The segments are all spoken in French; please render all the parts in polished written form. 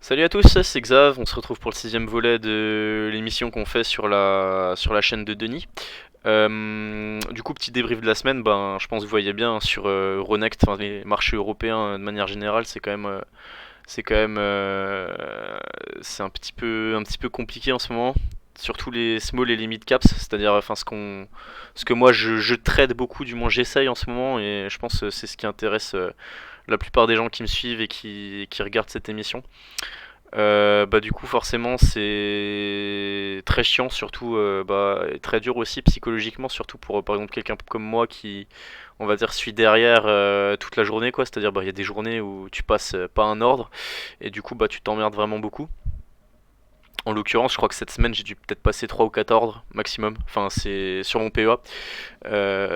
Salut à tous, c'est Xav, on se retrouve pour le sixième volet de l'émission qu'on fait sur la chaîne de Denis. Du coup, petit débrief de la semaine, ben, je pense que vous voyez bien sur Euronext, enfin, les marchés européens de manière générale, c'est un petit peu compliqué en ce moment, surtout les small et les mid caps, c'est-à-dire enfin ce que moi je trade beaucoup, du moins j'essaye en ce moment, et je pense que c'est ce qui intéresse la plupart des gens qui me suivent et qui regardent cette émission. Bah du coup forcément c'est très chiant, surtout et très dur aussi psychologiquement, surtout pour par exemple quelqu'un comme moi qui, on va dire, suit derrière toute la journée, quoi. C'est-à-dire bah il y a des journées où tu passes pas un ordre et du coup bah tu t'emmerdes vraiment beaucoup. En l'occurrence je crois que cette semaine j'ai dû peut-être passer 3 ou 4 ordres maximum, enfin c'est sur mon PEA.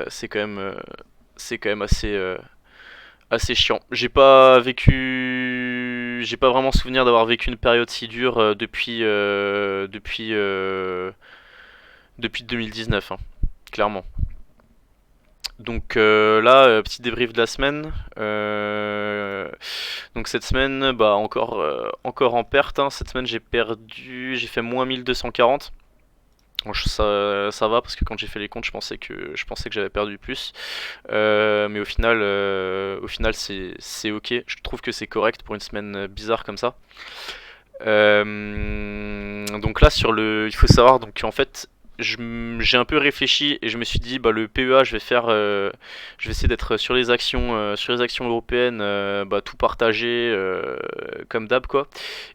C'est quand même assez chiant. J'ai pas vraiment souvenir d'avoir vécu une période si dure depuis 2019, hein, clairement. Donc là, petit débrief de la semaine. Donc cette semaine, bah encore en perte, hein. Cette semaine j'ai fait moins 1240. Bon, ça va parce que quand j'ai fait les comptes, je pensais que j'avais perdu plus. Mais au final c'est ok. Je trouve que c'est correct pour une semaine bizarre comme ça. Donc là il faut savoir donc en fait j'ai un peu réfléchi et je me suis dit bah le PEA je vais essayer d'être sur les actions européennes, bah, tout partager comme d'hab, quoi.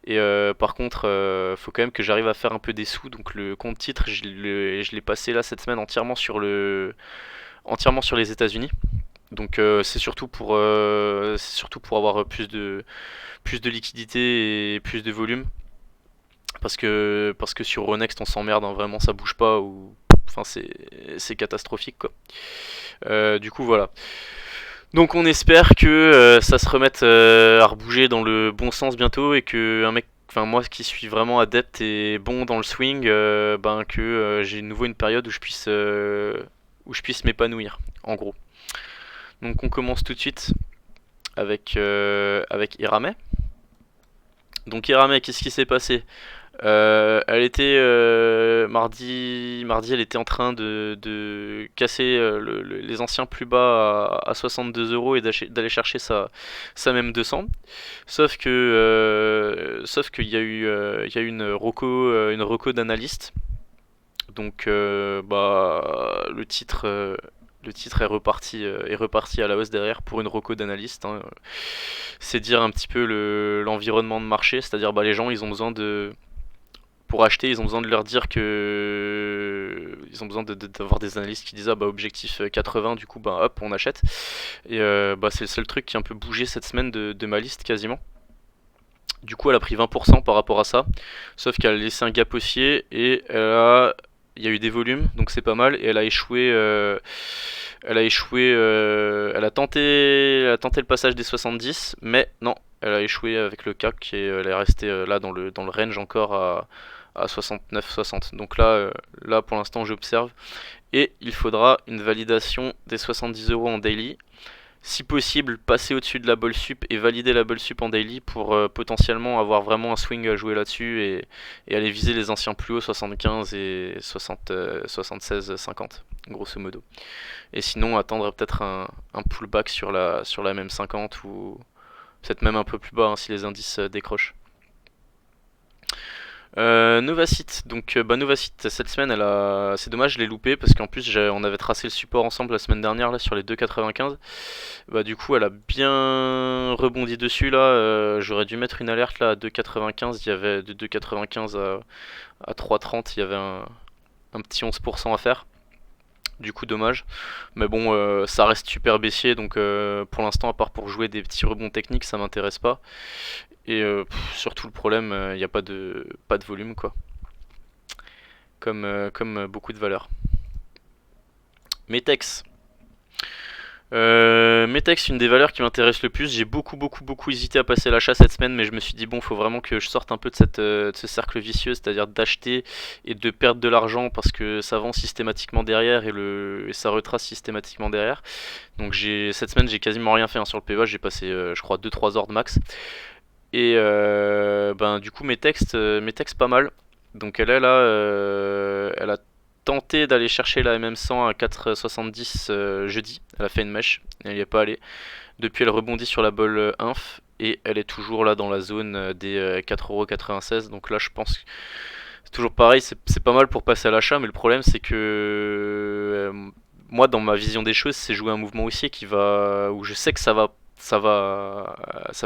Et par contre faut quand même que j'arrive à faire un peu des sous, donc le compte titre je l'ai passé là cette semaine entièrement sur les États-Unis. Donc c'est surtout pour avoir plus de liquidité et plus de volume, parce que sur Euronext on s'emmerde, hein, vraiment ça bouge pas, ou enfin c'est catastrophique, quoi. Du coup voilà. Donc on espère que ça se remette à rebouger dans le bon sens bientôt, et que un mec, enfin moi qui suis vraiment adepte et bon dans le swing, ben que j'ai de nouveau une période où je puisse m'épanouir, en gros. Donc on commence tout de suite avec Irame. Donc Irame, qu'est-ce qui s'est passé? Elle était mardi, elle était en train de casser les anciens plus bas à 62 € et d'aller chercher sa même 200. Sauf qu'il y a eu une reco d'analyste. Donc bah le titre est reparti à la hausse derrière pour une reco d'analyste, hein. C'est dire un petit peu l'environnement de marché, c'est-à-dire bah les gens ils ont besoin de pour acheter, ils ont besoin de leur dire que ils ont besoin d'avoir des analystes qui disent ah bah objectif 80, du coup bah hop on achète. Et bah c'est le seul truc qui a un peu bougé cette semaine de ma liste quasiment. Du coup elle a pris 20% par rapport à ça, sauf qu'elle a laissé un gap haussier et il y a eu des volumes, donc c'est pas mal, et elle a tenté le passage des 70, mais non, elle a échoué avec le CAC, et elle est restée là dans le range encore à 69-60. Donc là pour l'instant j'observe, et il faudra une validation des 70 € en daily. Si possible, passer au-dessus de la ball sup et valider la ball sup en daily pour potentiellement avoir vraiment un swing à jouer là-dessus, et aller viser les anciens plus hauts 75 et 60, 76, 50, grosso modo. Et sinon, attendre peut-être un pullback sur la même 50, ou peut-être même un peu plus bas, hein, si les indices décrochent. Novacite, donc bah Novacite cette semaine c'est dommage, je l'ai loupé parce qu'en plus on avait tracé le support ensemble la semaine dernière là sur les 2,95. Bah du coup elle a bien rebondi dessus là, j'aurais dû mettre une alerte là à 2,95, il y avait de 2,95 à 3,30, il y avait un petit 11% à faire. Du coup dommage, mais bon ça reste super baissier, donc pour l'instant, à part pour jouer des petits rebonds techniques, ça m'intéresse pas. Et surtout le problème, il n'y a pas de volume, quoi, comme beaucoup de valeurs. Metex. Metex, une des valeurs qui m'intéresse le plus. J'ai beaucoup beaucoup beaucoup hésité à passer l'achat cette semaine, mais je me suis dit bon, faut vraiment que je sorte un peu de ce cercle vicieux, c'est-à-dire d'acheter et de perdre de l'argent parce que ça vend systématiquement derrière, et ça retrace systématiquement derrière. Donc cette semaine j'ai quasiment rien fait, hein, sur le PEA, j'ai passé je crois 2-3 ordres max. Et ben du coup mes textes pas mal. Donc elle est là, elle a tenté d'aller chercher la MM100 à 4,70 jeudi. Elle a fait une mèche, elle y est pas allée. Depuis elle rebondit sur la bolle inf et elle est toujours là dans la zone des 4,96€. Donc là je pense que c'est toujours pareil, c'est pas mal pour passer à l'achat, mais le problème c'est que moi dans ma vision des choses c'est jouer un mouvement haussier qui va où je sais que ça va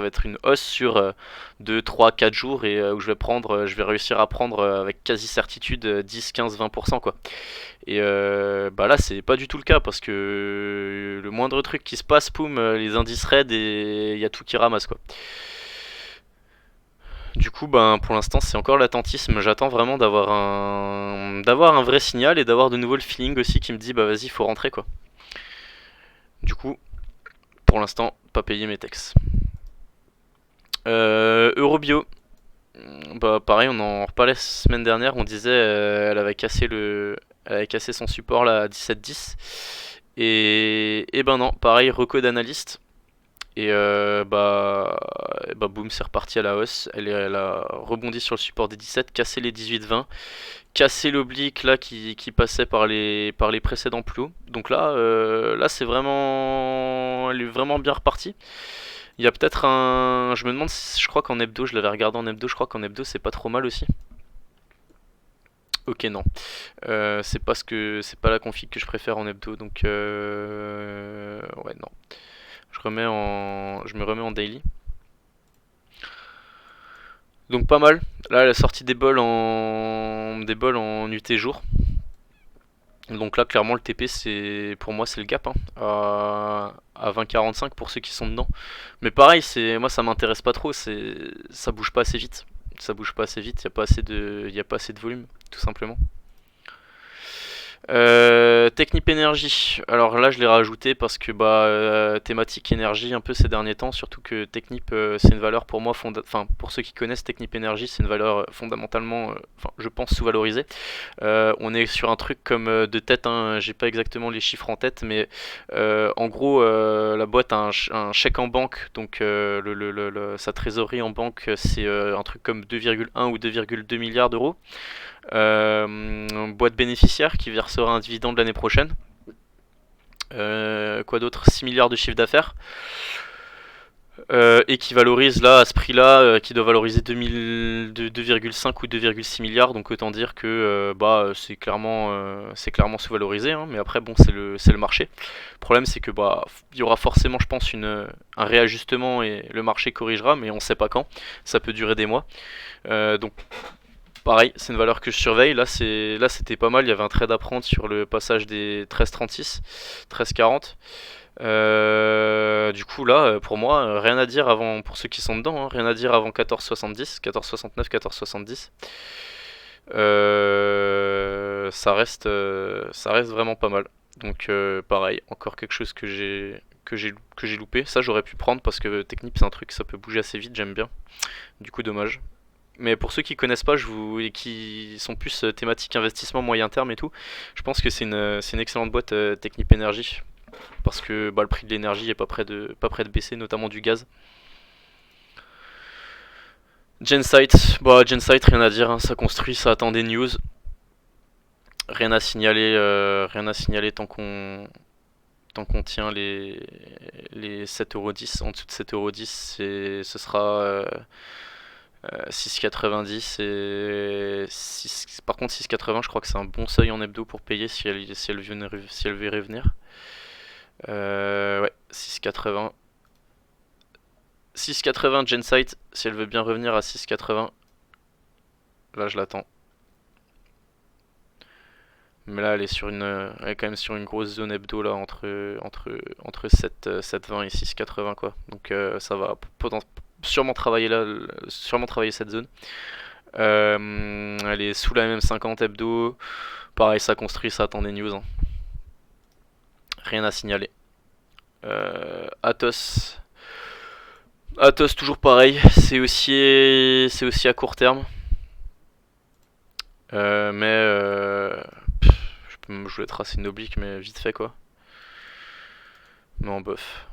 être une hausse sur 2, 3, 4 jours et où je vais réussir à prendre avec quasi certitude 10, 15, 20% quoi. Et bah là c'est pas du tout le cas parce que le moindre truc qui se passe, poum, les indices raid et il y a tout qui ramasse quoi. Du coup, ben, pour l'instant, c'est encore l'attentisme. J'attends vraiment d'avoir un vrai signal et d'avoir de nouveau le feeling aussi qui me dit, bah vas-y, faut rentrer quoi. Du coup, pour l'instant, pas payer mes textes. Eurobio, bah pareil, on en reparlait la semaine dernière. On disait, elle avait cassé son support là à 17,10. Et ben non, pareil, reco d'analyste. Et bah boum, c'est reparti à la hausse. Elle a rebondi sur le support des 17, cassé les 18-20, cassé l'oblique là qui passait par les précédents plus hauts. Donc là, là c'est vraiment, elle est vraiment bien repartie. Il y a peut-être un, je me demande, si, je crois qu'en hebdo, je l'avais regardé en hebdo, je crois qu'en hebdo c'est pas trop mal aussi. Ok non, c'est pas la config que je préfère en hebdo, donc ouais non. Je me remets en daily. Donc pas mal. Là, elle a sorti des bols en UT jour. Donc là, clairement, le TP, c'est pour moi, c'est le gap hein, à 20,45 pour ceux qui sont dedans. Mais pareil, moi, ça m'intéresse pas trop. Ça bouge pas assez vite. Ça bouge pas assez vite. Il y a pas assez de volume, tout simplement. Technip énergie. Alors là, je l'ai rajouté parce que thématique énergie un peu ces derniers temps, surtout que Technip c'est une valeur pour moi enfin pour ceux qui connaissent Technip énergie, c'est une valeur fondamentalement, enfin je pense sous-valorisée. On est sur un truc comme de tête, hein, j'ai pas exactement les chiffres en tête, mais en gros la boîte a un chèque en banque, donc sa trésorerie en banque c'est un truc comme 2,1 ou 2,2 milliards d'euros. Boîte bénéficiaire qui versera un dividende l'année prochaine. Quoi d'autre, 6 milliards de chiffre d'affaires. Et qui valorise là à ce prix-là, qui doit valoriser 2,5 ou 2,6 milliards. Donc autant dire que c'est clairement sous-valorisé. Hein, mais après bon, c'est le marché. Le problème c'est que il y aura forcément, je pense, un réajustement et le marché corrigera, mais on sait pas quand. Ça peut durer des mois. Donc pareil, c'est une valeur que je surveille. Là, c'était pas mal. Il y avait un trade à prendre sur le passage des 13,36, 13,40. Du coup, là, pour moi, rien à dire avant, pour ceux qui sont dedans, hein, rien à dire avant 14,70, 14,69, 14,70. Ça reste vraiment pas mal. Donc, pareil, encore quelque chose que j'ai loupé. Ça, j'aurais pu prendre parce que Technip, c'est un truc, ça peut bouger assez vite, j'aime bien. Du coup, dommage. Mais pour ceux qui connaissent pas, et qui sont plus thématiques investissement moyen terme et tout, je pense que c'est une excellente boîte Technip Energy parce que le prix de l'énergie est pas près de baisser, notamment du gaz. Gensight, Gensight rien à dire, hein, ça construit, ça attend des news. Rien à signaler tant qu'on tient les 7,10€. En dessous de 7,10€, ce sera 6,90 et 6... Par contre 6,80 je crois que c'est un bon seuil en hebdo pour payer si elle veut revenir. Ouais, 6,80. 6,80 Gensight si elle veut bien revenir à 6,80. Là je l'attends. Mais là elle est quand même sur une grosse zone hebdo là entre 7,20 et 6,80 quoi. Donc ça va sûrement travailler cette zone. Elle est sous la MM50 hebdo. Pareil, ça construit, ça attend des news. Hein. Rien à signaler. Atos. Atos, toujours pareil. C'est aussi à court terme. Mais je voulais tracer une oblique, mais vite fait quoi. Non, bof.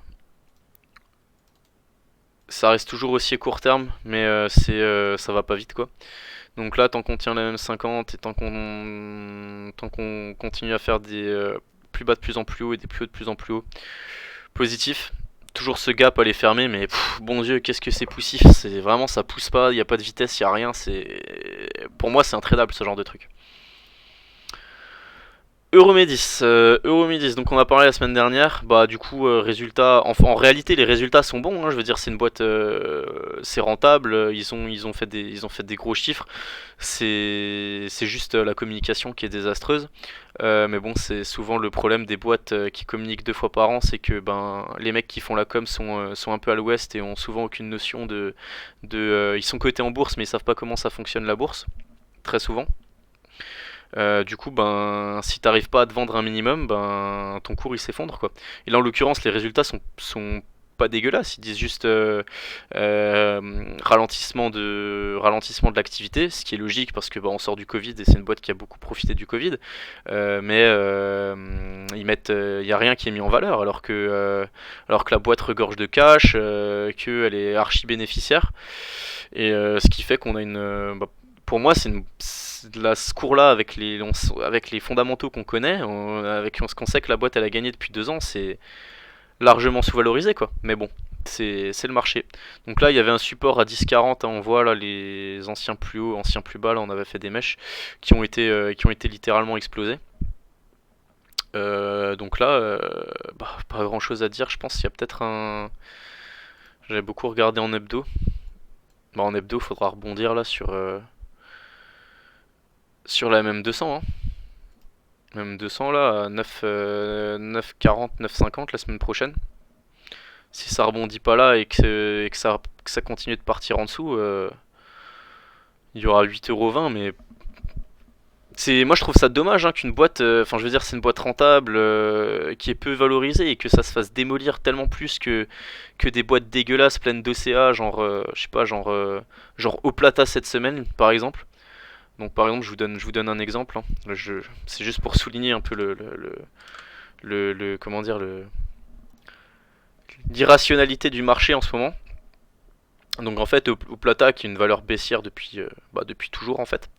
ça reste toujours aussi court terme, mais ça va pas vite quoi. Donc là, tant qu'on tient la M50 et tant qu'on continue à faire des plus bas de plus en plus haut et des plus hauts de plus en plus haut, positif. Toujours ce gap à les fermer, mais bon Dieu, qu'est-ce que c'est poussif. C'est vraiment, ça pousse pas, il n'y a pas de vitesse, il n'y a rien. Pour moi, c'est intradable ce genre de truc. Euromedis, Euromedis, donc on a parlé la semaine dernière, bah du coup résultat, en réalité les résultats sont bons, hein, je veux dire c'est une boîte, c'est rentable, ils ont fait des gros chiffres, c'est juste la communication qui est désastreuse, mais bon c'est souvent le problème des boîtes qui communiquent 2 fois par an, c'est que ben les mecs qui font la com sont un peu à l'ouest et ont souvent aucune notion ils sont cotés en bourse mais ils savent pas comment ça fonctionne la bourse, très souvent. Du coup, ben, si t'arrives pas à te vendre un minimum, ben, ton cours il s'effondre quoi. Et là, en l'occurrence, les résultats sont pas dégueulasses. Ils disent juste ralentissement de l'activité, ce qui est logique parce que ben, on sort du Covid et c'est une boîte qui a beaucoup profité du Covid. Mais il y a rien qui est mis en valeur alors que la boîte regorge de cash, qu'elle est archi bénéficiaire. Et ce qui fait qu'on a pour moi, ce cours-là avec les fondamentaux qu'on connaît, avec ce qu'on sait que la boîte elle a gagné depuis 2 ans, c'est largement sous-valorisé quoi. Mais bon, c'est le marché. Donc là, il y avait un support à 10,40, hein, on voit là les anciens plus hauts, anciens plus bas, là on avait fait des mèches qui ont été littéralement explosées. Donc là, bah, pas grand chose à dire, je pense qu'il y a peut-être un. J'avais beaucoup regardé en hebdo. Bah, en hebdo, faudra rebondir là sur la MM200, hein. Même 200 là, à 9, 9,40, 9,50 la semaine prochaine. Si ça rebondit pas là et que ça continue de partir en dessous, il y aura 8,20€, mais moi je trouve ça dommage hein, qu'une boîte, enfin je veux dire c'est une boîte rentable qui est peu valorisée et que ça se fasse démolir tellement plus que des boîtes dégueulasses pleines d'OCA, genre je sais pas, genre Oplata cette semaine par exemple. Donc par exemple je vous donne un exemple, hein. C'est juste pour souligner un peu comment dire l'irrationalité du marché en ce moment. Donc en fait, Oplata qui est une valeur baissière depuis toujours en fait,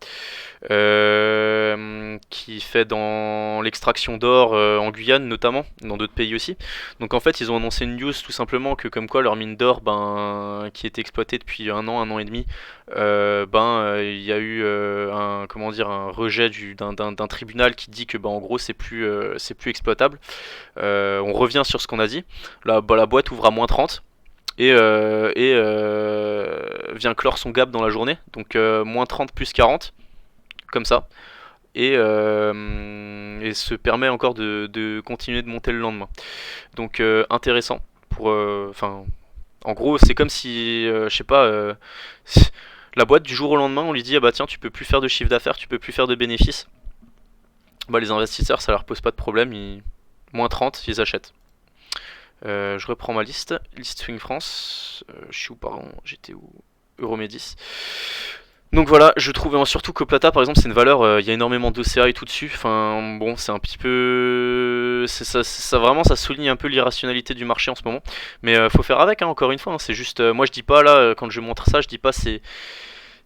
qui fait dans l'extraction d'or en Guyane notamment, dans d'autres pays aussi. Donc en fait, ils ont annoncé une news tout simplement que comme quoi leur mine d'or, ben, qui était exploitée depuis un an et demi, il y a eu un rejet d'un tribunal qui dit que ben, en gros c'est plus exploitable. On revient sur ce qu'on a dit. La boîte ouvre à -30 et vient clore son gap dans la journée, donc -30 plus 40, comme ça, et se permet encore de continuer de monter le lendemain. Donc intéressant pour, enfin, en gros, c'est comme si, je sais pas, la boîte du jour au lendemain, on lui dit ah bah tiens, tu peux plus faire de chiffre d'affaires, tu peux plus faire de bénéfices. Bah les investisseurs, ça leur pose pas de problème, -30, ils achètent. Je reprends ma liste Swing France. Je suis où pardon, j'étais où? Euromedis. Donc voilà, je trouvais surtout que Plata par exemple c'est une valeur, il y a énormément d'OCA et tout dessus. Enfin bon, c'est un petit peu, ça vraiment ça souligne un peu l'irrationalité du marché en ce moment. Mais faut faire avec hein, encore une fois. Hein, c'est juste, moi je dis pas là quand je montre ça, je dis pas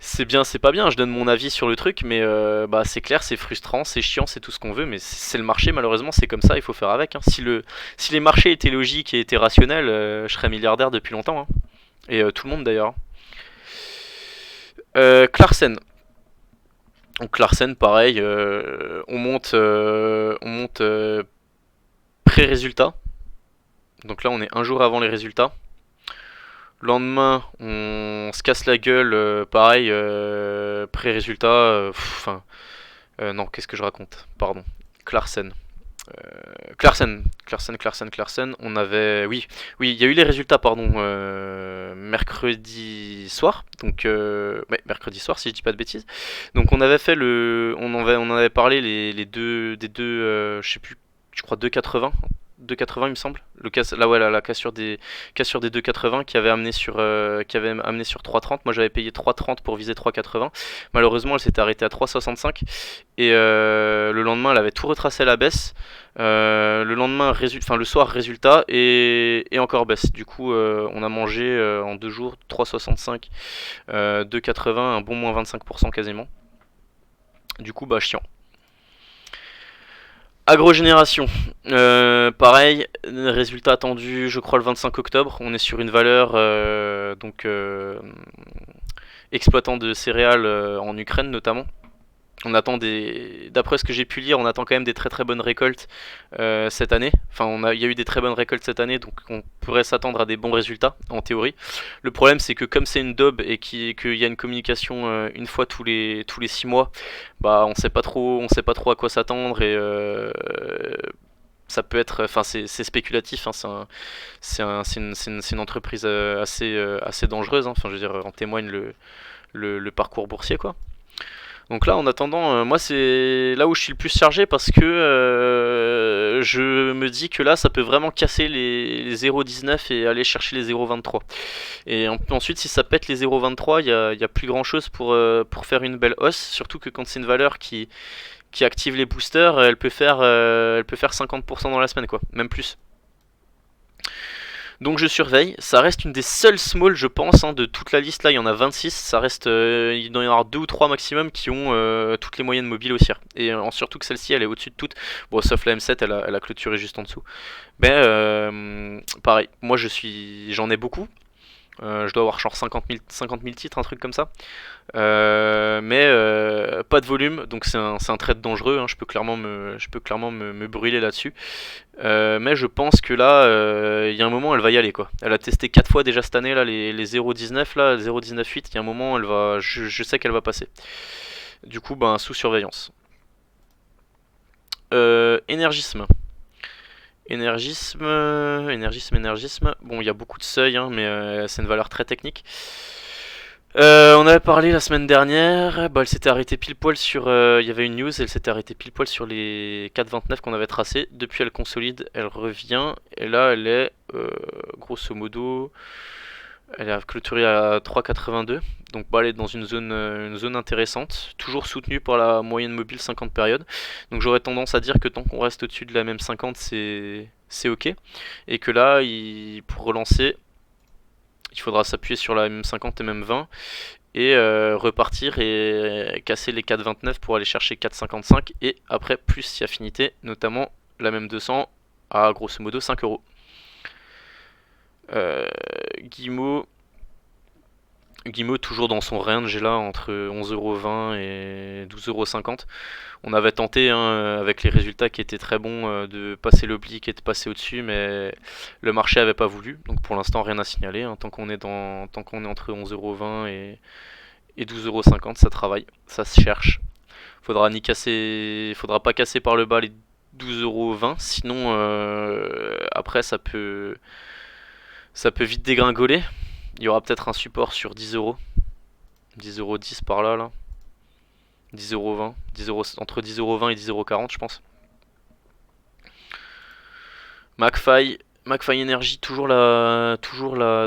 c'est bien, c'est pas bien, je donne mon avis sur le truc, mais bah, c'est clair, c'est frustrant, c'est chiant, c'est tout ce qu'on veut, mais c'est le marché, malheureusement, c'est comme ça, il faut faire avec. Hein. Si les marchés étaient logiques et étaient rationnels, je serais milliardaire depuis longtemps. Hein. Et tout le monde d'ailleurs. Clarkson. Donc Clarkson, pareil, on monte pré-résultat. Donc là, on est un jour avant les résultats. Lendemain, on se casse la gueule, pareil, pré-résultat, enfin, non, qu'est-ce que je raconte? Pardon. Clarkson. Clarkson. On avait, oui, oui, il y a eu les résultats, pardon, mercredi soir. Donc, ouais, mercredi soir, si je dis pas de bêtises. Donc, on en avait parlé les deux, je sais plus, je crois 2,80. 2,80 il me semble. La cassure des 2,80 qui avait amené sur 3,30. Moi j'avais payé 3,30 pour viser 3,80. Malheureusement elle s'était arrêtée à 3,65 et le lendemain elle avait tout retracé à la baisse. Le lendemain, le soir résultat et encore baisse. Du coup on a mangé en 2 jours 3,65, 2,80, un bon moins 25% quasiment. Du coup bah chiant. Agrogénération, pareil, résultat attendu je crois le 25 octobre, on est sur une valeur exploitant de céréales en Ukraine notamment. On attend d'après ce que j'ai pu lire, on attend quand même des très très bonnes récoltes cette année. Enfin, il y a eu des très bonnes récoltes cette année, donc on pourrait s'attendre à des bons résultats en théorie. Le problème, c'est que comme c'est une daube et qu'il y a une communication une fois tous les 6 mois, bah on sait pas trop à quoi s'attendre et ça peut être, enfin c'est spéculatif. Hein, c'est une entreprise assez dangereuse. Hein, enfin, je veux dire, en témoigne le parcours boursier quoi. Donc là, en attendant, moi c'est là où je suis le plus chargé parce que je me dis que là, ça peut vraiment casser les 0,19 et aller chercher les 0,23. Et ensuite, si ça pète les 0,23, il y a plus grand chose pour faire une belle hausse. Surtout que quand c'est une valeur qui active les boosters, elle peut faire 50% dans la semaine, quoi, même plus. Donc je surveille, ça reste une des seules small je pense de toute la liste, là il y en a 26, ça reste, il doit y en avoir 2 ou 3 maximum qui ont toutes les moyennes mobiles haussières. Et surtout que celle-ci elle est au-dessus de toutes, bon sauf la M7 elle a clôturé juste en dessous. Mais pareil, moi j'en ai beaucoup, je dois avoir genre 50 000 titres, un truc comme ça. Mais pas de volume, donc c'est un trade dangereux, hein, je peux clairement me brûler là-dessus. Mais je pense que là, il y a un moment, elle va y aller quoi. Elle a testé 4 fois déjà cette année là, les 0,19 là, 0,19,8. Il y a un moment, je sais qu'elle va passer. Du coup, ben sous surveillance. Énergisme. Énergisme. Bon, il y a beaucoup de seuils, hein, mais c'est une valeur très technique. On avait parlé la semaine dernière, bah, elle s'était arrêtée pile poil sur. Il y avait une news, elle s'était arrêtée pile poil sur les 4,29 qu'on avait tracés. Depuis, elle consolide, elle revient, et là, elle est grosso modo. Elle est clôturée à 3,82. Donc, bah, elle est dans une zone intéressante, toujours soutenue par la moyenne mobile 50 périodes. Donc, j'aurais tendance à dire que tant qu'on reste au-dessus de la même 50, c'est ok. Et que là, pour relancer, il faudra s'appuyer sur la M50 et M20 et repartir et casser les 4,29 pour aller chercher 4,55 et après plus si affinité, notamment la M200 à grosso modo 5 euros. Guimau toujours dans son range là entre 11,20€ et 12,50€. On avait tenté avec les résultats qui étaient très bons de passer l'oblique et de passer au-dessus, mais le marché avait pas voulu. Donc pour l'instant rien à signaler. Tant qu'on est entre 11,20€ et 12,50€, ça travaille, ça se cherche. Faudra pas casser par le bas les 12,20€, sinon après ça peut vite dégringoler. Il y aura peut-être un support sur 10€. 10,10€ par là. 10,20€. Entre 10,20€ et 10,40€ je pense. McFly Energy, toujours la.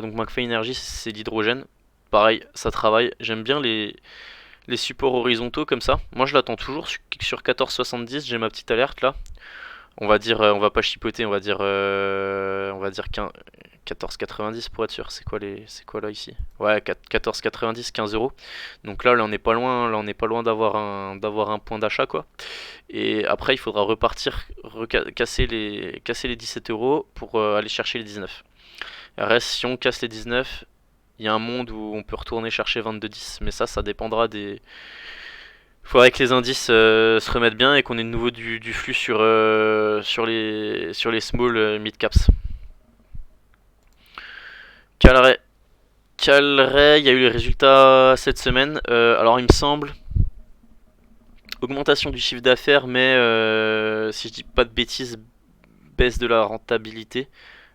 Donc McFly Energy c'est l'hydrogène. Pareil, ça travaille. J'aime bien les supports horizontaux comme ça. Moi je l'attends toujours sur 14,70, j'ai ma petite alerte là. On va dire, on va pas chipoter, on va dire 14,90 pour être sûr. C'est quoi là ici? Ouais, 14,90, 15€. Donc là on n'est pas loin, d'avoir un point d'achat quoi. Et après il faudra repartir, casser les 17€ pour aller chercher les 19. Reste si on casse les 19, il y a un monde où on peut retourner chercher 22,10, mais ça dépendra des. Il faudrait que les indices se remettent bien et qu'on ait de nouveau du flux sur les small mid caps. Calray, il y a eu les résultats cette semaine. Alors il me semble augmentation du chiffre d'affaires, mais si je dis pas de bêtises, baisse de la rentabilité.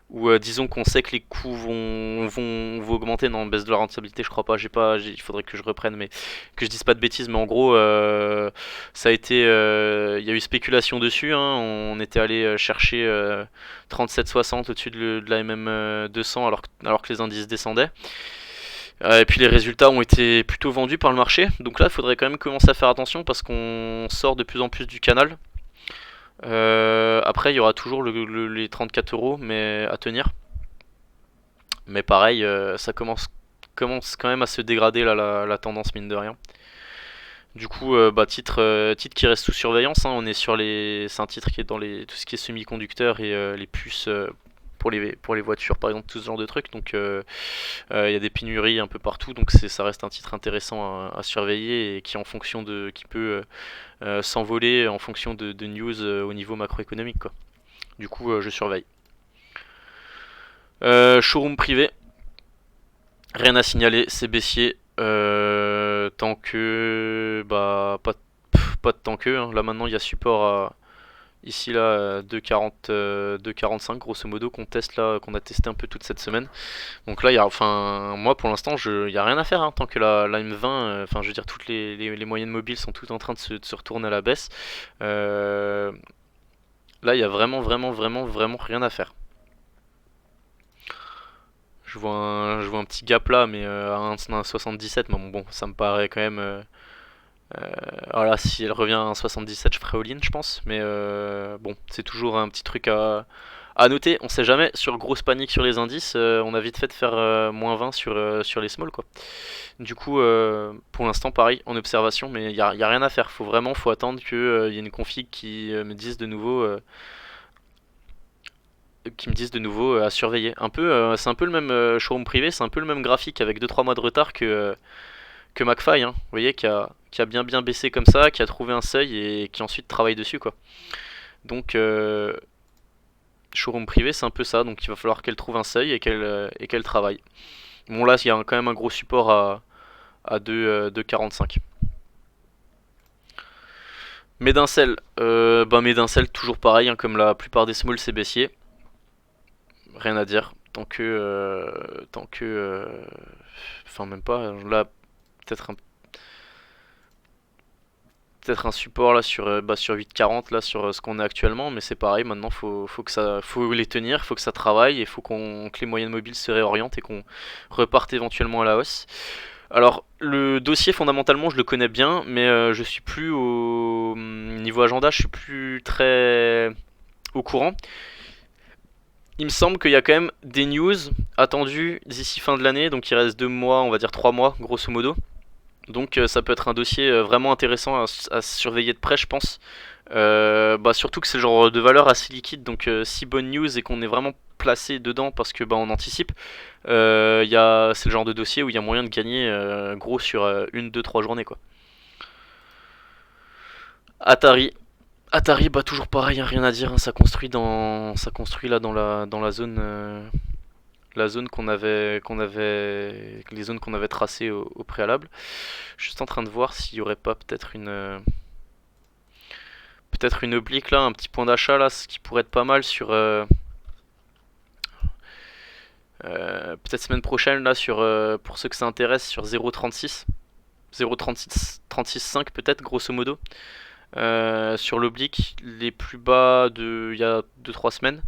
ou disons qu'on sait que les coûts vont augmenter, non, baisse de la rentabilité, je crois pas, il faudrait que je reprenne, mais que je dise pas de bêtises, mais en gros, ça a été, il y a eu spéculation dessus, hein, on était allé chercher 37,60 au-dessus de la MM 200 alors que les indices descendaient. Et puis les résultats ont été plutôt vendus par le marché, donc là il faudrait quand même commencer à faire attention parce qu'on sort de plus en plus du canal. Après, il y aura toujours les 34 euros mais à tenir. Mais pareil, ça commence quand même à se dégrader là, la tendance, mine de rien. Du coup, titre qui reste sous surveillance, hein. On est sur c'est un titre qui est dans tout ce qui est semi-conducteurs et les puces pour les voitures, par exemple, tout ce genre de trucs. Donc, il y a des pénuries un peu partout, donc ça reste un titre intéressant à surveiller et qui peut s'envoler en fonction de news au niveau macroéconomique, quoi. Du coup, je surveille. Showroom privé, rien à signaler, c'est baissier. Tant que. Pas de tant que. Hein. Là maintenant, il y a support ici là 2,40, 2,45 grosso modo qu'on teste là, qu'on a testé un peu toute cette semaine. Donc là, enfin, moi pour l'instant, il y a rien à faire hein, tant que la M20, enfin je veux dire toutes les moyennes mobiles sont toutes en train de se retourner à la baisse. Euh, Là, il y a vraiment rien à faire. Je vois un petit gap là, mais à 1,77, mais bon, ça me paraît quand même. Voilà, si elle revient à 1,77, je ferai all-in, je pense. Mais bon, c'est toujours un petit truc à noter. On sait jamais, sur grosse panique sur les indices, on a vite fait de faire -20 sur les small, quoi. Du coup, pour l'instant, pareil, en observation, mais y a rien à faire. Faut attendre qu'il y ait une config me dise de nouveau. À surveiller. C'est un peu le même showroom privé, c'est un peu le même graphique avec 2-3 mois de retard que McFly, hein. Vous voyez, qui a bien baissé comme ça, qui a trouvé un seuil et qui ensuite travaille dessus, quoi. Donc, showroom privé, c'est un peu ça. Donc, il va falloir qu'elle trouve un seuil et qu'elle travaille. Bon, là, il y a quand même un gros support à 2,45. Médincel, Médincel, toujours pareil, hein, comme la plupart des smalls, c'est baissier. Rien à dire. Enfin, même pas. Là, peut-être un, peut-être un support là sur 8,40 là sur ce qu'on est actuellement, mais c'est pareil. Maintenant, faut les tenir, faut que ça travaille et que les moyennes mobiles se réorientent et qu'on reparte éventuellement à la hausse. Alors, le dossier fondamentalement, je le connais bien, mais je suis plus au niveau agenda, je suis plus très au courant. Il me semble qu'il y a quand même des news attendues d'ici fin de l'année, donc il reste 2 mois, on va dire 3 mois, grosso modo. Donc ça peut être un dossier vraiment intéressant à surveiller de près, je pense. Surtout que c'est le genre de valeur assez liquide, donc si bonne news et qu'on est vraiment placé dedans parce que on anticipe, c'est le genre de dossier où il y a moyen de gagner gros sur 1, 2, 3 journées, quoi. Atari, toujours pareil, hein, rien à dire, hein, ça construit là dans la zone les zones qu'on avait tracées au préalable. Je suis juste en train de voir s'il y aurait pas peut-être une oblique là, un petit point d'achat là, ce qui pourrait être pas mal sur peut-être semaine prochaine là pour ceux que ça intéresse sur 0,36, 0,36 peut-être grosso modo. Sur l'oblique, les plus bas il y a 2-3 semaines.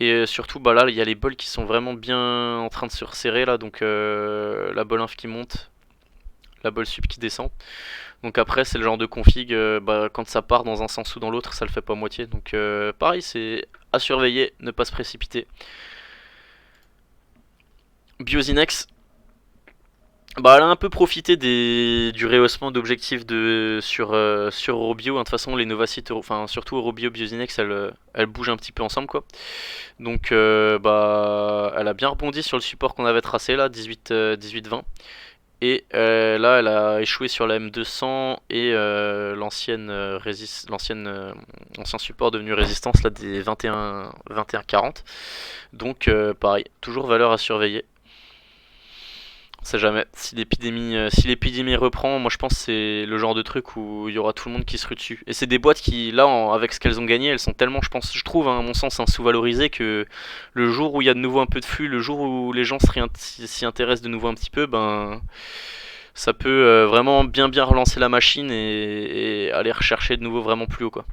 Et surtout, là, il y a les bols qui sont vraiment bien en train de se resserrer là. Donc, la bol inf qui monte, la bol sub qui descend. Donc, après, c'est le genre de config, quand ça part dans un sens ou dans l'autre, ça le fait pas moitié. Donc, pareil, c'est à surveiller, ne pas se précipiter. Biosinex, elle a un peu profité du rehaussement d'objectifs sur Eurobio, hein. De toute façon, les Novacite, enfin surtout Eurobio, Biosinex, elles bougent un petit peu ensemble, quoi. Donc elle a bien rebondi sur le support qu'on avait tracé là, 18-20. Et là, elle a échoué sur la M200 et l'ancien support devenu résistance là des 21-40. Donc pareil, toujours valeur à surveiller. On sait jamais. Si l'épidémie reprend, moi je pense que c'est le genre de truc où il y aura tout le monde qui se rue dessus. Et c'est des boîtes qui, là, avec ce qu'elles ont gagné, elles sont tellement, je trouve, hein, à mon sens, sous-valorisées que le jour où il y a de nouveau un peu de flux, le jour où les gens s'y intéressent de nouveau un petit peu, ben, ça peut vraiment bien relancer la machine et aller rechercher de nouveau vraiment plus haut, quoi.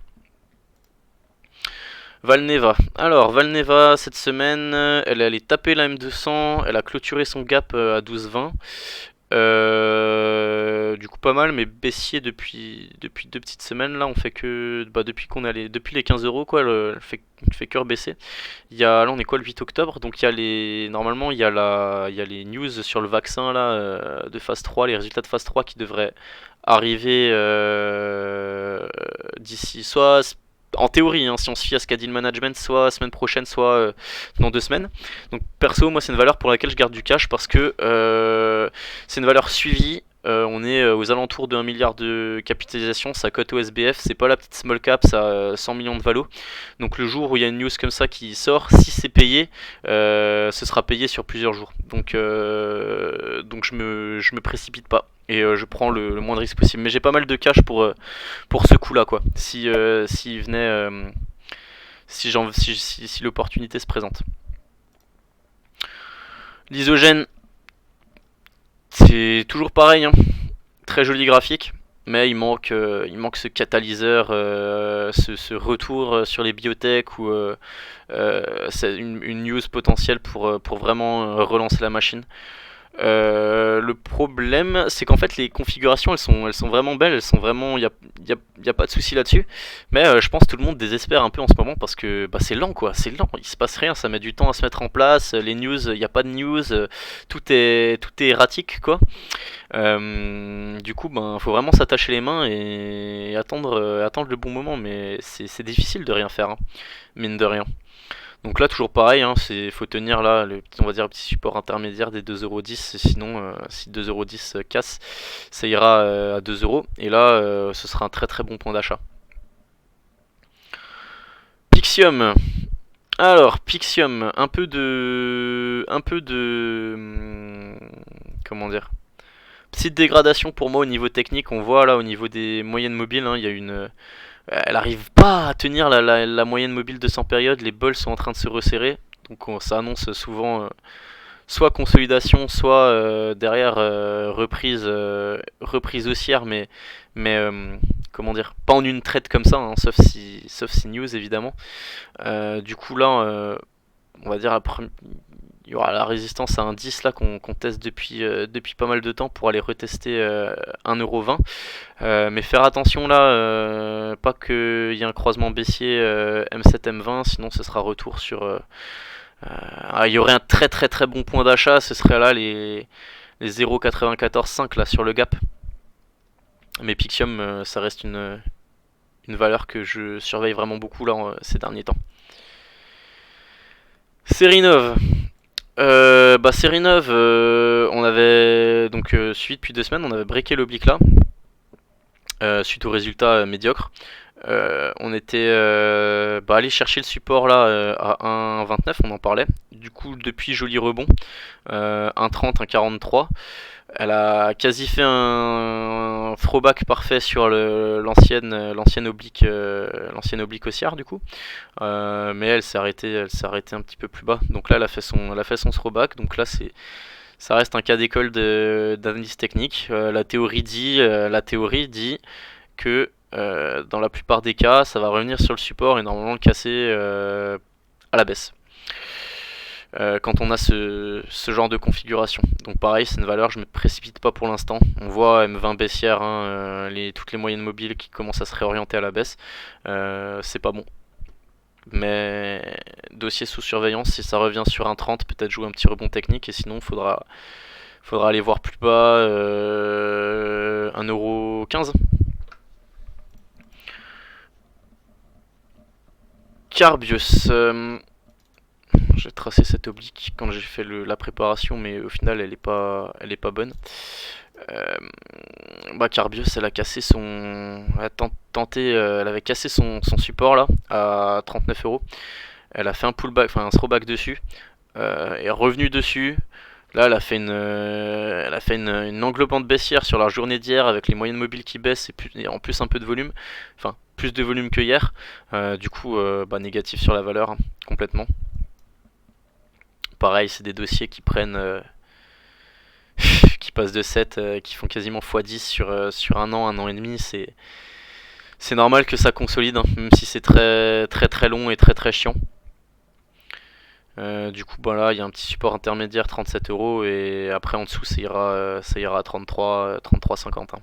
Valneva. Alors, Valneva, cette semaine, elle est allée taper la M200, elle a clôturé son gap à 12,20. Du coup pas mal, mais baissier depuis 2 petites semaines là, on fait que depuis qu'on est allé depuis les 15 euros quoi, elle fait que baisser. Là on est quoi le 8 octobre, donc normalement il y a les news sur le vaccin là de phase 3, les résultats de phase 3 qui devraient arriver d'ici soit en théorie, hein, si on se fie à ce qu'a dit le management, soit semaine prochaine, soit dans 2 semaines. Donc perso, moi c'est une valeur pour laquelle je garde du cash parce que c'est une valeur suivie. On est aux alentours de 1 milliard de capitalisation, ça cote au SBF, c'est pas la petite small cap, ça a 100 millions de valo. Donc le jour où il y a une news comme ça qui sort, si c'est payé, ce sera payé sur plusieurs jours. Donc je me précipite pas et je prends le moins de risques possible. Mais j'ai pas mal de cash pour ce coup-là, quoi. Si venait, si l'opportunité se présente. L'isogène, c'est toujours pareil, hein. Très joli graphique, mais il manque ce catalyseur, ce retour sur les biotech ou c'est une news potentielle pour vraiment relancer la machine. Le problème, c'est qu'en fait les configurations elles sont vraiment belles, elles sont vraiment, y a pas de souci là-dessus. Mais je pense que tout le monde désespère un peu en ce moment parce que bah, c'est lent quoi, c'est lent, il se passe rien, ça met du temps à se mettre en place. Les news, il n'y a pas de news, tout est erratique quoi. Du coup, ben, faut vraiment s'attacher les mains et attendre le bon moment, mais c'est difficile de rien faire, hein, mine de rien. Donc là, toujours pareil, hein, faut tenir là, on va dire, le petit support intermédiaire des 2,10€, sinon, si 2,10€ casse, ça ira à 2€, et là, ce sera un très bon point d'achat. Pixium. Alors, Pixium, comment dire, petite dégradation pour moi au niveau technique. On voit là au niveau des moyennes mobiles, hein, il y a elle arrive pas à tenir la moyenne mobile de 100 périodes. Les bols sont en train de se resserrer. Donc ça annonce souvent soit consolidation, soit derrière reprise haussière, mais comment dire, pas en une traite comme ça, hein, sauf si news évidemment. Du coup là, on va dire il y aura la résistance à un 10 là qu'on teste depuis pas mal de temps pour aller retester 1,20€. Mais faire attention là, pas qu'il y ait un croisement baissier M7 M20, sinon ce sera retour sur. Il y aurait un très bon point d'achat, ce serait là les 0,94,5 là sur le gap. Mais Pixium, ça reste une valeur que je surveille vraiment beaucoup là ces derniers temps. Serinov. Serinov, on avait donc suivi depuis 2 semaines, on avait breaké l'oblique là, suite aux résultats médiocres. On était allé chercher le support là à 1,29, on en parlait. Du coup, depuis joli rebond, 1,30, 1,43. Elle a quasi fait un throwback parfait sur l'ancienne oblique haussière du coup. Mais elle s'est arrêtée un petit peu plus bas. Donc là, elle a fait son throwback. Donc là, ça reste un cas d'école d'analyse technique. La théorie dit que dans la plupart des cas, ça va revenir sur le support et normalement le casser à la baisse. Quand on a ce genre de configuration. Donc pareil, c'est une valeur, je ne me précipite pas pour l'instant. On voit M20 baissière, hein, toutes les moyennes mobiles qui commencent à se réorienter à la baisse. C'est pas bon. Mais dossier sous surveillance, si ça revient sur un 30, peut-être jouer un petit rebond technique, et sinon faudra aller voir plus bas 1,15€. Carbios. J'ai tracé cette oblique quand j'ai fait la préparation, mais au final elle est pas bonne. Carbios, elle a cassé elle avait cassé son support là à 39€. Elle a fait un pullback, enfin un throwback dessus, est revenue dessus. Là, elle a fait une englobante baissière sur la journée d'hier avec les moyennes mobiles qui baissent et en plus un peu de volume. Enfin, plus de volume que hier. Du coup, bah, négatif sur la valeur, hein, complètement. Pareil, c'est des dossiers qui prennent. Qui passent de 7, qui font quasiment x10 sur un an et demi. C'est normal que ça consolide, hein, même si c'est très très très long et très très chiant. Du coup, bah là, il y a un petit support intermédiaire 37 euros et après en dessous, ça ira à 33, 33,50. Hein.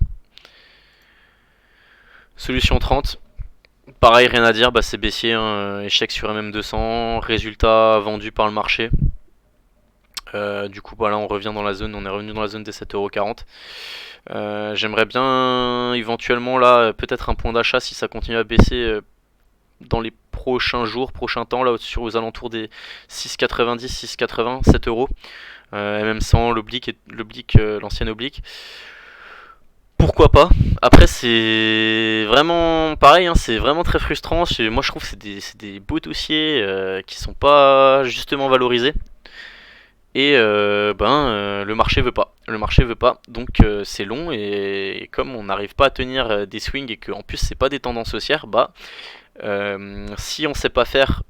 Solution 30. Pareil, rien à dire, bah c'est baissier, hein, échec sur MM200, résultat vendu par le marché. Du coup, voilà, on revient dans la zone, on est revenu dans la zone des 7,40 €. J'aimerais bien éventuellement là, peut-être un point d'achat si ça continue à baisser dans les prochains jours, prochains temps, là aux alentours des 6,90, 6,80, 7 euros. Et même sans l'ancienne oblique. Pourquoi pas? Après, c'est vraiment pareil, hein, c'est vraiment très frustrant. Moi, je trouve que c'est des beaux dossiers qui sont pas justement valorisés. Et le marché veut pas. Le marché veut pas, donc c'est long et comme on n'arrive pas à tenir des swings et qu'en plus c'est pas des tendances haussières, bah si on sait pas faire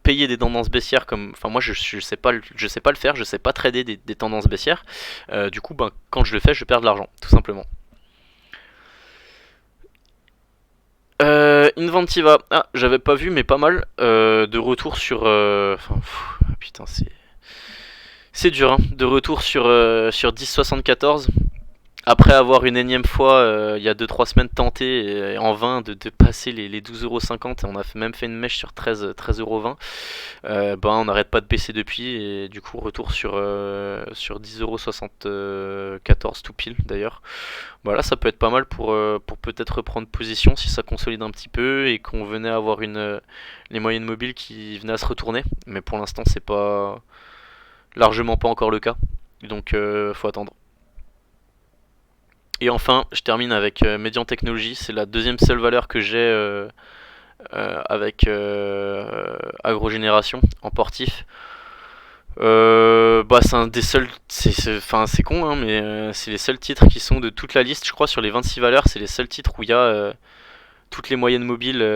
payer des tendances baissières comme, enfin moi je sais pas je sais pas le faire, je sais pas trader des tendances baissières. Du coup, ben quand je le fais, je perds de l'argent, tout simplement. Inventiva, ah j'avais pas vu mais pas mal de retour sur. Putain c'est dur, hein. De retour sur 10,74. Après avoir une énième fois, il y a 2-3 semaines, tenté en vain de passer les 12,50 €, et on a même fait une mèche sur 13,20 €, ben on n'arrête pas de baisser depuis, et du coup retour sur 10,74 € tout pile d'ailleurs. Voilà, ça peut être pas mal pour peut-être reprendre position si ça consolide un petit peu et qu'on venait à avoir les moyennes mobiles qui venaient à se retourner. Mais pour l'instant, c'est pas largement pas encore le cas, donc faut attendre. Et enfin, je termine avec Median Technologies, c'est la deuxième seule valeur que j'ai avec Agrogénération en portif. Bah c'est un des seuls, enfin c'est con hein, mais c'est les seuls titres qui sont de toute la liste, je crois sur les 26 valeurs, c'est les seuls titres où il y a toutes les moyennes mobiles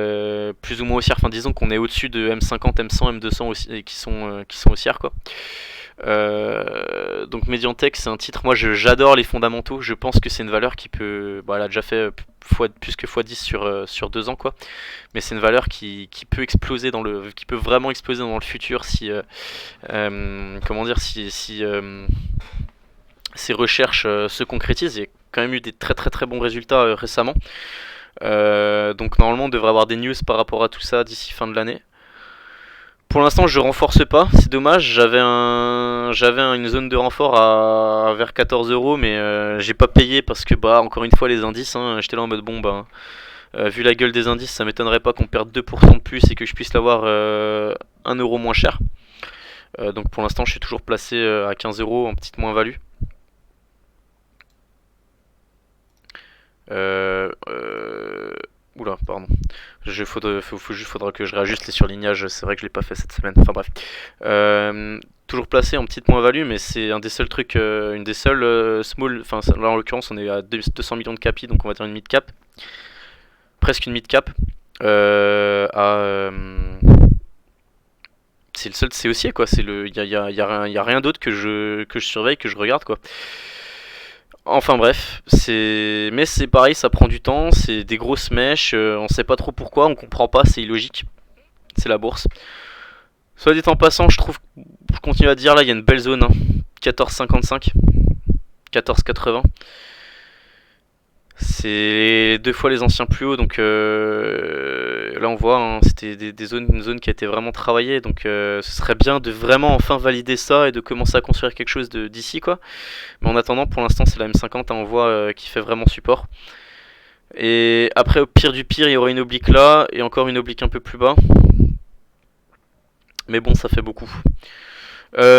plus ou moins haussières, enfin disons qu'on est au-dessus de M50, M100, M200 aussi, et qui sont haussières quoi. Donc Mediantech c'est un titre, moi j'adore les fondamentaux, je pense que c'est une valeur qui peut, bah, elle a déjà fait plus que x10 sur 2 ans quoi, mais c'est une valeur qui peut exploser qui peut vraiment exploser dans le futur si comment dire si ces recherches se concrétisent. Il y a quand même eu des très très très bons résultats récemment, donc normalement on devrait avoir des news par rapport à tout ça d'ici fin de l'année. Pour l'instant, je renforce pas, c'est dommage. J'avais une zone de renfort à vers 14 euros, mais j'ai pas payé parce que bah encore une fois les indices. Hein, j'étais là en mode bon bah vu la gueule des indices, ça m'étonnerait pas qu'on perde 2% de plus et que je puisse l'avoir 1 euro moins cher. Donc pour l'instant, je suis toujours placé à 15 euros en petite moins-value. Oula, pardon. Faudra que je réajuste les surlignages. C'est vrai que je l'ai pas fait cette semaine. Enfin bref. Toujours placé en petite moins-value, mais c'est un des seuls trucs, une des seules small. Enfin là en l'occurrence, on est à 200 millions de capi, donc on va dire une mid cap, presque une mid cap. C'est le seul, c'est haussier quoi. Y a rien d'autre que je surveille, que je regarde quoi. Enfin bref, mais c'est pareil, ça prend du temps, c'est des grosses mèches, on sait pas trop pourquoi, on comprend pas, c'est illogique, c'est la bourse. Soit dit en passant, je continue à dire là, il y a une belle zone, hein, 14,55, 14,80. C'est 2 fois les anciens plus hauts, donc là on voit, hein, c'était une zone qui a été vraiment travaillée, donc ce serait bien de vraiment enfin valider ça et de commencer à construire quelque chose d'ici quoi. Mais en attendant, pour l'instant, c'est la M50, hein, on voit qui fait vraiment support. Et après, au pire du pire, il y aura une oblique là et encore une oblique un peu plus bas. Mais bon, ça fait beaucoup.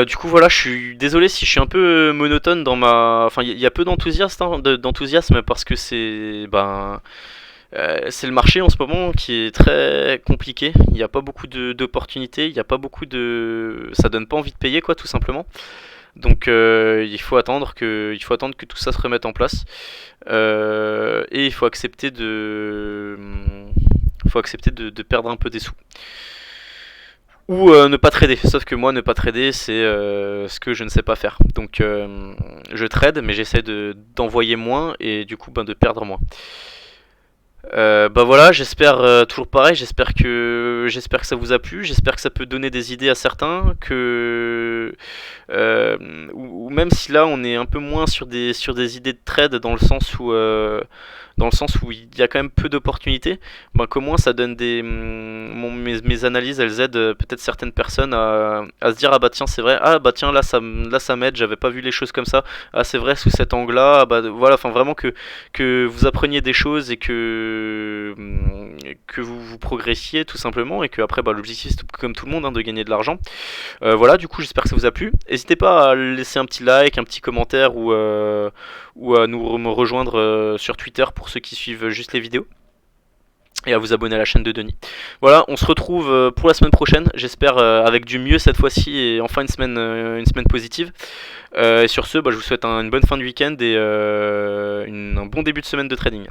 Du coup voilà, je suis désolé si je suis un peu monotone dans ma. Enfin, il y a peu d'enthousiasme, hein, d'enthousiasme parce que c'est le marché en ce moment qui est très compliqué. Il n'y a pas beaucoup d'opportunités, il n'y a pas beaucoup de. Ça donne pas envie de payer quoi, tout simplement. Donc il faut attendre que tout ça se remette en place. Et il faut accepter de perdre un peu des sous. Ou ne pas trader, sauf que moi ne pas trader c'est ce que je ne sais pas faire. Donc je trade mais j'essaie d'envoyer moins et du coup de perdre moins. Bah voilà, j'espère toujours pareil, j'espère que ça vous a plu, j'espère que ça peut donner des idées à certains, ou même si là on est un peu moins sur des idées de trade dans le sens où il y a quand même peu d'opportunités, qu'au moins ça donne mes analyses, elles aident peut-être certaines personnes à se dire ah bah tiens c'est vrai, ah bah tiens là ça m'aide, j'avais pas vu les choses comme ça, ah c'est vrai sous cet angle là, ah, bah voilà, enfin vraiment que vous appreniez des choses et que vous progressiez tout simplement et que après l'objectif c'est comme tout le monde de gagner de l'argent. Voilà, du coup j'espère que ça vous a plu. N'hésitez pas à laisser un petit like, un petit commentaire ou à me rejoindre sur Twitter pour ceux qui suivent juste les vidéos. Et à vous abonner à la chaîne de Denis. Voilà, on se retrouve pour la semaine prochaine, j'espère avec du mieux cette fois-ci et enfin une semaine positive. Et sur ce, je vous souhaite une bonne fin de week-end et un bon début de semaine de trading.